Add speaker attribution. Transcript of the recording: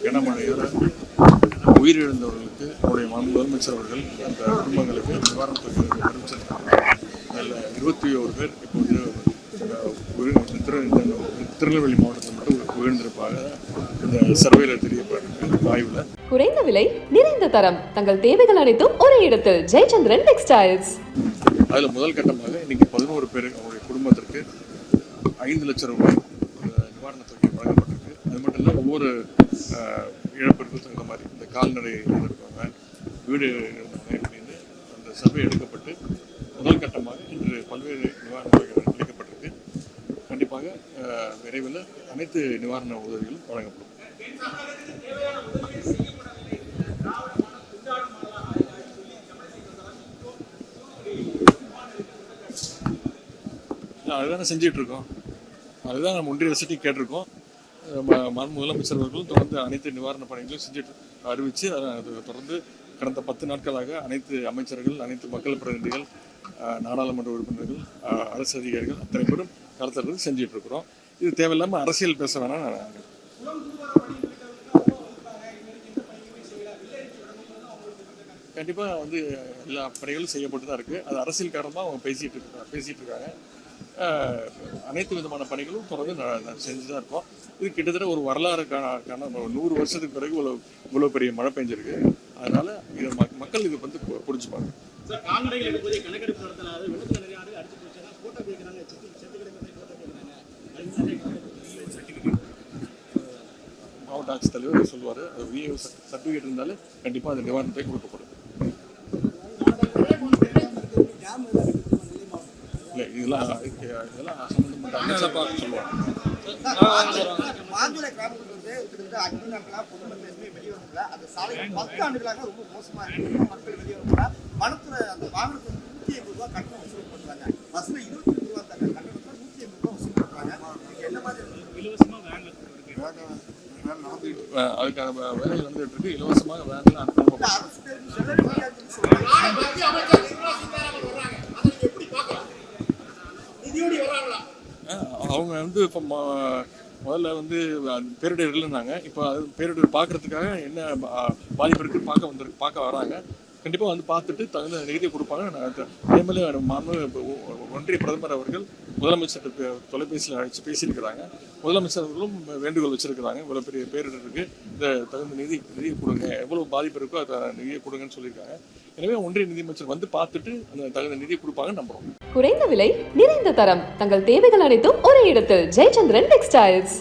Speaker 1: கனமழையால் உயிரிழந்தவர்களுக்கு நம்முடைய முதலமைச்சர் அவர்கள் அந்த குடும்பங்களுக்கு நிவாரணத் தொகை அறிவிச்சிருக்காங்க. அதில் 21 பேர் இப்போது திருநெல்வேலி மாவட்டத்தில் மட்டும் உயர்ந்திருப்பாங்க. இந்த சர்வேல தெரியப்பட்ட ஆய்வில்
Speaker 2: குறைந்த விலை நிறைந்த தரம் தங்கள் தேவைகள் அனைத்தும் ஒரே இடத்தில் ஜெயச்சந்திரன் டெக்ஸ்டைல்ஸ்.
Speaker 1: அதில் முதல் கட்டமாக இன்னைக்கு 11 பேர் அவருடைய குடும்பத்திற்கு 5 லட்சம் ரூபாய் நிவாரணத் தொகை வழங்கப்பட்டிருக்கு. அது மட்டும் இல்லை ஒவ்வொரு இழப்பிற்கும் தகுந்த மாதிரி இந்த கால்நடை இருந்தவங்க வீடு இருந்தவங்க அப்படின்னு அந்த சர்வே எடுக்கப்பட்டு முதல் கட்டமாக இன்று பல்வேறு நிவாரண தொகைகள் அளிக்கப்பட்டிருக்கு. கண்டிப்பாக விரைவில் அனைத்து நிவாரண உதவிகளும் வழங்கப்படும். அதுதானே செஞ்சிட்டு இருக்கோம். அதுதான் நம்ம ஒன்றிய அரசு கேட்டிருக்கோம். முதலமைச்சர் அவர்களும் தொடர்ந்து அனைத்து நிவாரண பணிகளையும் செஞ்சுட்டு அறிவித்து அதை தொடர்ந்து கடந்த 10 நாட்களாக அனைத்து அமைச்சர்கள், அனைத்து மக்கள் பிரதிநிதிகள், நாடாளுமன்ற உறுப்பினர்கள், அரசு அதிகாரிகள் அத்தனை பேரும் கருத்தெடுத்து செஞ்சுட்டு இருக்கிறோம். இது தேவையில்லாமல் அரசியல் பேச வேணாம். கண்டிப்பாக எல்லா பணிகளும் செய்யப்பட்டு தான் இருக்குது. அது அரசியல் காரணமாக அவங்க பேசிகிட்டு இருக்காங்க. அனைத்து விதமான பணிகளும் தொடர்ந்து செஞ்சு தான் இருக்கோம். இது கிட்டத்தட்ட ஒரு வரலாறுக்கான 100 வருஷத்துக்கு பிறகு இவ்வளோ பெரிய மழை பெஞ்சிருக்கு. அதனால இதை மக்கள் இது புரிஞ்சுப்பாங்க. மாவட்ட ஆட்சித்தலைவர் சொல்லுவார். அது விஏஓ சர்டிஃபிகேட் இருந்தாலும் கண்டிப்பாக அது நிவாரணத்தை கொடுக்கப்படும். இல்லை இதெல்லாம் சம்பந்தப்பட்ட சொல்லுவாங்க.
Speaker 3: மாங்குள கிராமத்துக்கு கிட்டத்தட்ட 5 நாட்களா பொதுமக்கள் எதுவுமே வெளியே வரல. அந்த சாலை 10 ஆண்டுகளாக ரொம்ப மோசமா இருக்கு. மக்கள் வெளியே வரல. பணத்துல அந்த வாகனத்துக்கு 150 ரூபாய் கட்டணம் வசூல் பண்றாங்க. பஸ்ல 22 ரூபாய் தர கட்டணத்துல 150 ரூபாய் வசூல் பண்றாங்க. என்ன மாதிரி இலவசமா வேன்
Speaker 1: அதுக்கான வேலை வந்துட்டு இருக்கு. இலவசமாக வேன்ல அனுப்ப
Speaker 3: அரசு பேருந்து செலவு முடியாதுன்னு சொல்றாங்க.
Speaker 1: அவங்க இப்போ முதல்ல பேரிடர் இல்லைன்னாங்க. இப்போ பேரிடர் பார்க்கறதுக்காக என்ன பாதிப்பு இருக்குன்னு பார்க்க வராங்க. கண்டிப்பாக பார்த்துட்டு தகுந்த நிதியை கொடுப்பாங்க. அதேமாதிரி ஒன்றிய பிரதமர் அவர்கள் முதலமைச்சருக்கு தொலைபேசியில் அழைச்சி பேசியிருக்கிறாங்க. முதலமைச்சர் அவர்களும் வேண்டுகோள் வச்சிருக்கிறாங்க. இவ்வளோ பெரிய பேரிடருக்கு இந்த தகுந்த நிதியை கொடுங்க, எவ்வளோ பாதிப்பு இருக்கோ அதை நிதியை கொடுங்கன்னு சொல்லியிருக்காங்க. எனவே ஒன்றிய நிதியமைச்சர் பார்த்துட்டு அந்த தகுந்த நிதியை கொடுப்பாங்கன்னு நம்புறோம்.
Speaker 2: குறைந்த விலை நிறைந்த தரம் தங்கள் தேவைகள் அனைத்தும் ஒரே இடத்தில் ஜெயச்சந்திரன் டெக்ஸ்டைல்ஸ்.